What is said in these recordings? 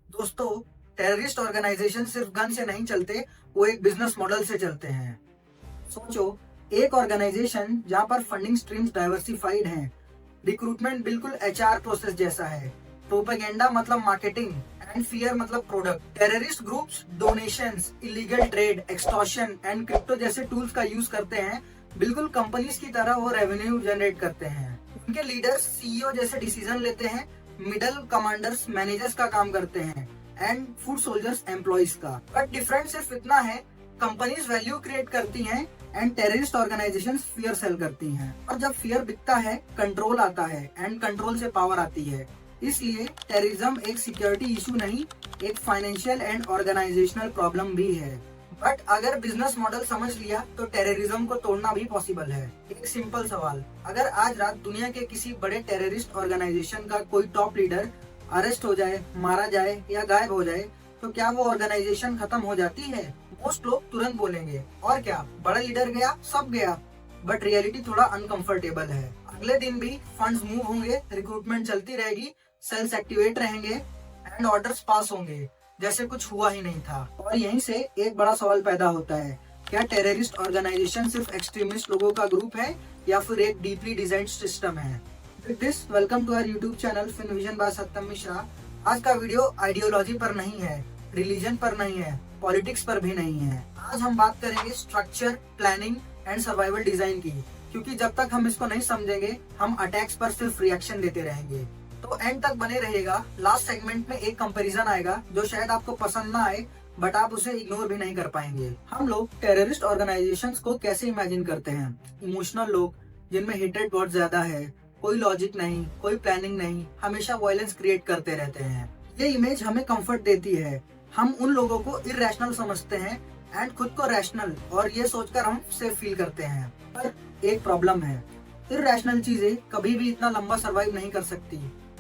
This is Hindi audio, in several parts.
दोस्तों, टेररिस्ट ऑर्गेनाइजेशन सिर्फ गन से नहीं चलते, वो एक बिजनेस मॉडल से चलते हैं। सोचो, एक ऑर्गेनाइजेशन जहाँ पर फंडिंग स्ट्रीम्स डाइवर्सिफाइड हैं, रिक्रूटमेंट बिल्कुल एचआर प्रोसेस जैसा है, प्रोपेगेंडा मतलब मार्केटिंग एंड फियर मतलब product. Terrorist groups donations, illegal trade, extortion and crypto जैसे टूल्स का यूज करते हैं। बिल्कुल कंपनीज की तरह वो रेवेन्यू जनरेट करते हैं। उनके लीडर्स सीईओ जैसे डिसीजन लेते हैं, मिडल कमांडर्स मैनेजर्स का काम करते हैं एंड फूड सोल्जर्स एम्प्लॉइज का। बट डिफरेंस सिर्फ इतना है, कंपनीज वैल्यू क्रिएट करती हैं and terrorist organisations fear sell करती हैं। और जब फियर बिकता है, कंट्रोल आता है एंड कंट्रोल से पावर आती है। इसलिए टेररिज्म एक सिक्योरिटी इशू नहीं, एक फाइनेंशियल एंड ऑर्गेनाइजेशनल प्रॉब्लम भी है। बट अगर बिजनेस मॉडल समझ लिया तो टेररिज्म को तोड़ना भी पॉसिबल है। एक सिंपल सवाल, अगर आज रात दुनिया के किसी बड़े टेररिस्ट ऑर्गेनाइजेशन का कोई टॉप लीडर अरेस्ट हो जाए, मारा जाए या गायब हो जाए, तो क्या वो ऑर्गेनाइजेशन खत्म हो जाती है? मोस्ट लोग तुरंत बोलेंगे, और क्या, बड़ा लीडर गया सब गया। बट रियलिटी थोड़ा अनकंफर्टेबल है। अगले दिन भी फंड्स मूव होंगे, रिक्रूटमेंट चलती रहेगी, सेल्स एक्टिवेट रहेंगे एंड ऑर्डर्स पास होंगे जैसे कुछ हुआ ही नहीं था। और यहीं से एक बड़ा सवाल पैदा होता है, क्या टेररिस्ट ऑर्गेनाइजेशन सिर्फ एक्सट्रीमिस्ट लोगों का ग्रुप है या फिर एक डीपली डिजाइन्ड सिस्टम है? With this, welcome to our YouTube channel Finvision by Satyam Mishra. आज का वीडियो आइडियोलॉजी पर नहीं है, रिलीजन पर नहीं है, पॉलिटिक्स पर भी नहीं है। आज हम बात करेंगे structure, planning and survival design की, क्योंकि जब तक हम इसको नहीं समझेंगे, हम अटैक्स पर सिर्फ रिएक्शन देते रहेंगे। तो एंड तक बने रहिएगा। लास्ट सेगमेंट में एक कंपैरिजन आएगा जो शायद आपको पसंद ना आए, बट आप उसे इग्नोर भी नहीं कर पाएंगे। हम लोग टेररिस्ट ऑर्गेनाइजेशंस को कैसे इमेजिन करते हैं? इमोशनल लोग जिनमें हेटेड बहुत ज्यादा है, कोई लॉजिक नहीं, कोई प्लानिंग नहीं, हमेशा वायलेंस क्रिएट करते रहते हैं। ये इमेज हमें कंफर्ट देती है। हम उन लोगों को इरेशनल समझते हैं एंड खुद को रैशनल, और ये सोचकर हम सेफ फील करते हैं। पर एक प्रॉब्लम है, इरेशनल चीजें कभी भी इतना लंबा सरवाइव नहीं कर सकती।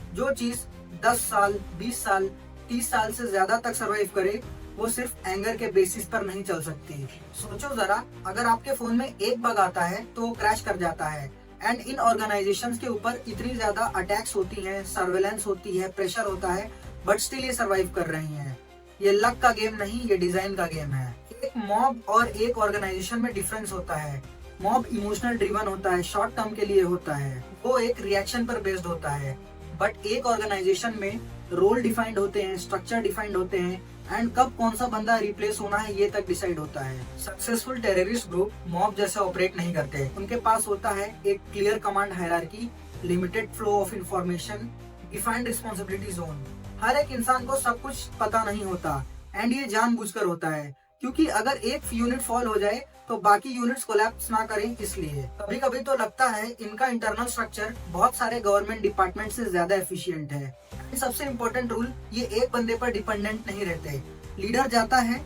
जो चीज 10 साल, 20 साल, 30 साल से ज्यादा तक सरवाइव करे, वो सिर्फ एंगर के बेसिस पर नहीं चल सकती। सोचो जरा, अगर आपके फोन में एक बग आता है तो वो क्रैश कर जाता है। एंड इन ऑर्गेनाइजेशंस के ऊपर इतनी ज्यादा अटैक्स होती हैं, सर्वेलेंस होती है, प्रेशर होता है, बट स्टिल ये सरवाइव कर रही हैं। ये लक का गेम नहीं, ये डिजाइन का गेम है। एक मॉब और एक ऑर्गेनाइजेशन में डिफरेंस होता है। मॉब इमोशनल ड्रिवन होता है, शॉर्ट टर्म के लिए होता है, वो एक रिएक्शन पर बेस्ड होता है। बट एक ऑर्गेनाइजेशन में रोल डिफाइंड होते हैं, स्ट्रक्चर डिफाइंड होते हैं एंड कब कौन सा बंदा रिप्लेस होना है ये तक डिसाइड होता है। सक्सेसफुल टेररिस्ट ग्रुप मॉब जैसे ऑपरेट नहीं करते। उनके पास होता है एक clear command hierarchy, limited flow of information, defined responsibility zone. हर एक इंसान को सब कुछ पता नहीं होता एंड ये जानबूझकर होता है, क्योंकि अगर एक यूनिट फॉल हो जाए तो बाकी यूनिट्स कोलैप्स ना करें। इसलिए कभी कभी तो लगता है इनका इंटरनल स्ट्रक्चर बहुत सारे गवर्नमेंट डिपार्टमेंट से ज्यादा एफिशिएंट है। सबसे इम्पोर्टेंट रूल, ये एक बंदे पर डिपेंडेंट नहीं रहते। लीडर जाता है,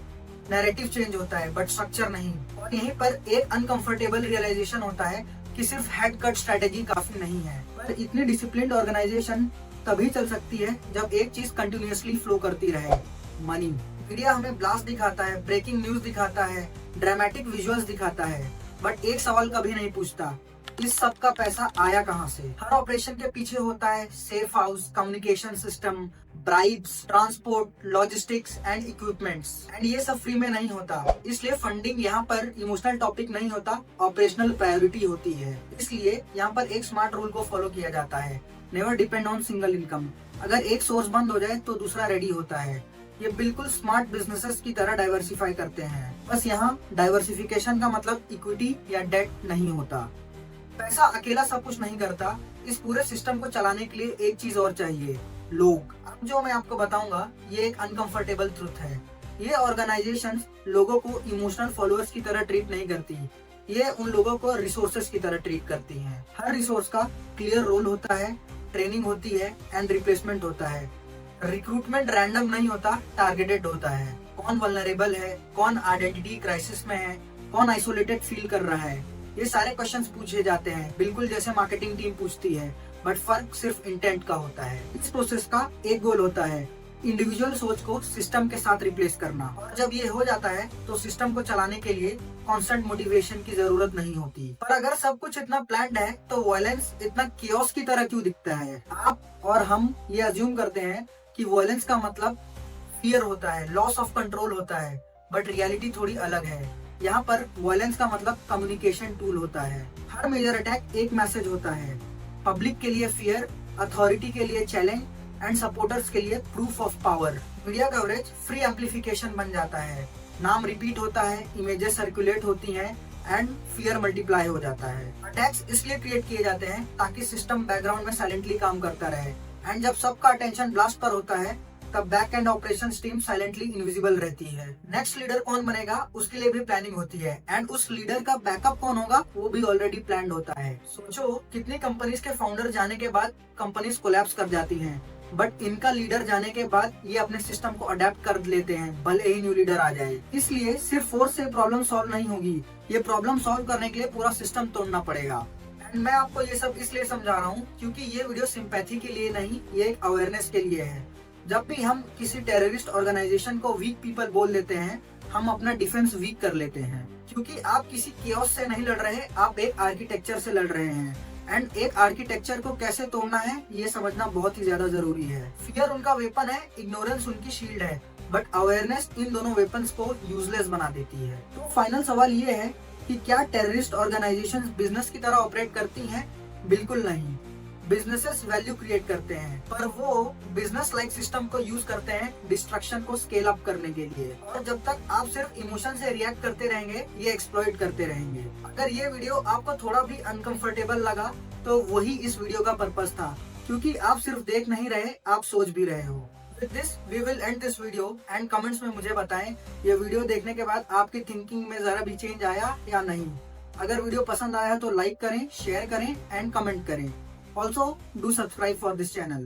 नैरेटिव चेंज होता है, बट स्ट्रक्चर नहीं। और यहीं पर एक अनकंफर्टेबल रियलाइजेशन होता है कि सिर्फ हेड कट स्ट्रेटेजी काफी नहीं है। पर इतनी डिसिप्लिन्ड ऑर्गेनाइजेशन तभी चल सकती है जब एक चीज कंटिन्यूअसली फ्लो करती रहे, मनी। मीडिया हमें ब्लास्ट दिखाता है, ब्रेकिंग न्यूज दिखाता है, ड्रामेटिक विजुअल्स दिखाता है, बट एक सवाल कभी नहीं पूछता, इस सब का पैसा आया कहां से? हर ऑपरेशन के पीछे होता है safe house, communication system, bribes, transport, logistics and equipments. And ये सब फ्री में नहीं होता। इसलिए फंडिंग यहाँ पर इमोशनल टॉपिक नहीं होता, ऑपरेशनल प्रायोरिटी होती है। इसलिए यहाँ पर एक स्मार्ट रूल को फॉलो किया जाता है, never depend on single income. अगर एक सोर्स बंद हो जाए तो दूसरा रेडी होता है। ये बिल्कुल स्मार्ट बिजनेसेस की तरह डाइवर्सिफाई करते हैं। बस यहाँ डाइवर्सिफिकेशन का मतलब इक्विटी या डेट नहीं होता। पैसा अकेला सब कुछ नहीं करता। इस पूरे सिस्टम को चलाने के लिए एक चीज और चाहिए, लोग। अब जो मैं आपको बताऊंगा ये एक अनकंफर्टेबल ट्रुथ है। ये ऑर्गेनाइजेशंस लोगों को इमोशनल फॉलोअर्स की तरह ट्रीट नहीं करती, ये उन लोगों को रिसोर्सेज की तरह ट्रीट करती हैं। हर रिसोर्स का क्लियर रोल होता है, ट्रेनिंग होती है एंड रिप्लेसमेंट होता है। रिक्रूटमेंट रैंडम नहीं होता, टारगेटेड होता है। कौन वल्नरेबल है, कौन आइडेंटिटी क्राइसिस में है, कौन आइसोलेटेड फील कर रहा है, ये सारे क्वेश्चंस पूछे जाते हैं, बिल्कुल जैसे मार्केटिंग टीम पूछती है। बट फर्क सिर्फ इंटेंट का होता है। इस प्रोसेस का एक गोल होता है, इंडिविजुअल सोच को सिस्टम के साथ रिप्लेस करना। और जब ये हो जाता है तो सिस्टम को चलाने के लिए कांस्टेंट मोटिवेशन की जरूरत नहीं होती। पर अगर सब कुछ इतना प्लान्ड है तो वायलेंस इतना कियोस की तरह क्यों दिखता है? आप और हम ये अज्यूम करते हैं कि वायलेंस का मतलब फियर होता है, लॉस ऑफ कंट्रोल होता है, बट रियलिटी थोड़ी अलग है। यहाँ पर वायलेंस का मतलब कम्युनिकेशन टूल होता है। हर मेजर अटैक एक मैसेज होता है, पब्लिक के लिए फियर, अथॉरिटी के लिए चैलेंज एंड सपोर्टर्स के लिए proof of power. Media coverage free amplification बन जाता है, नाम रिपीट होता है, इमेजेस सर्कुलेट होती हैं एंड फियर मल्टीप्लाई हो जाता है। अटैक्स इसलिए क्रिएट किए जाते हैं ताकि सिस्टम बैकग्राउंड में साइलेंटली काम करता रहे, एंड जब सबका अटेंशन ब्लास्ट पर होता है तब back and operation team silently invisible रहती है। नेक्स्ट लीडर कौन बनेगा उसके लिए भी प्लानिंग होती है, एंड उस लीडर का बैकअप कौन होगा वो भी ऑलरेडी प्लान्ड होता है। सोचो कितनी कंपनीज के फाउंडर जाने के बाद कंपनीज कोलैप्स कर जाती हैं, बट इनका लीडर जाने के बाद ये अपने सिस्टम को अडेप्ट कर लेते हैं भले ही न्यू लीडर आ जाए। इसलिए सिर्फ फोर्स से प्रॉब्लम सॉल्व नहीं होगी, ये प्रॉब्लम सॉल्व करने के लिए पूरा सिस्टम तोड़ना पड़ेगा। एंड मैं आपको ये सब इसलिए समझा रहा हूँ क्योंकि ये वीडियो सिंपैथी के लिए नहीं, ये एक अवेयरनेस के लिए है। जब भी हम किसी टेररिस्ट ऑर्गेनाइजेशन को वीक पीपल बोल देते हैं, हम अपना डिफेंस वीक कर लेते हैं, क्योंकि आप किसी केओस से नहीं लड़ रहे, आप एक आर्किटेक्चर से लड़ रहे हैं। एंड एक आर्किटेक्चर को कैसे तोड़ना है ये समझना बहुत ही ज्यादा जरूरी है। फियर उनका वेपन है, इग्नोरेंस उनकी शील्ड है, बट अवेयरनेस इन दोनों वेपन्स को यूजलेस बना देती है। तो फाइनल सवाल ये है कि क्या टेररिस्ट ऑर्गेनाइजेशंस बिजनेस की तरह ऑपरेट करती हैं? बिल्कुल नहीं। बिजनेसेस वैल्यू क्रिएट करते हैं, पर वो बिजनेस लाइक सिस्टम को यूज करते हैं डिस्ट्रक्शन को स्केल अप करने के लिए। और जब तक आप सिर्फ इमोशन से रिएक्ट करते रहेंगे, ये एक्सप्लॉइट करते रहेंगे। अगर ये वीडियो आपको थोड़ा भी अनकंफर्टेबल लगा तो वही इस वीडियो का पर्पस था, क्योंकि आप सिर्फ देख नहीं रहे, आप सोच भी रहे हो। With this, we will end this video and comments में मुझे बताएं ये वीडियो देखने के बाद आपकी थिंकिंग में जरा भी चेंज आया या नहीं। अगर वीडियो पसंद आया तो लाइक करें, शेयर करें एंड कमेंट करें। Also, do subscribe for this channel.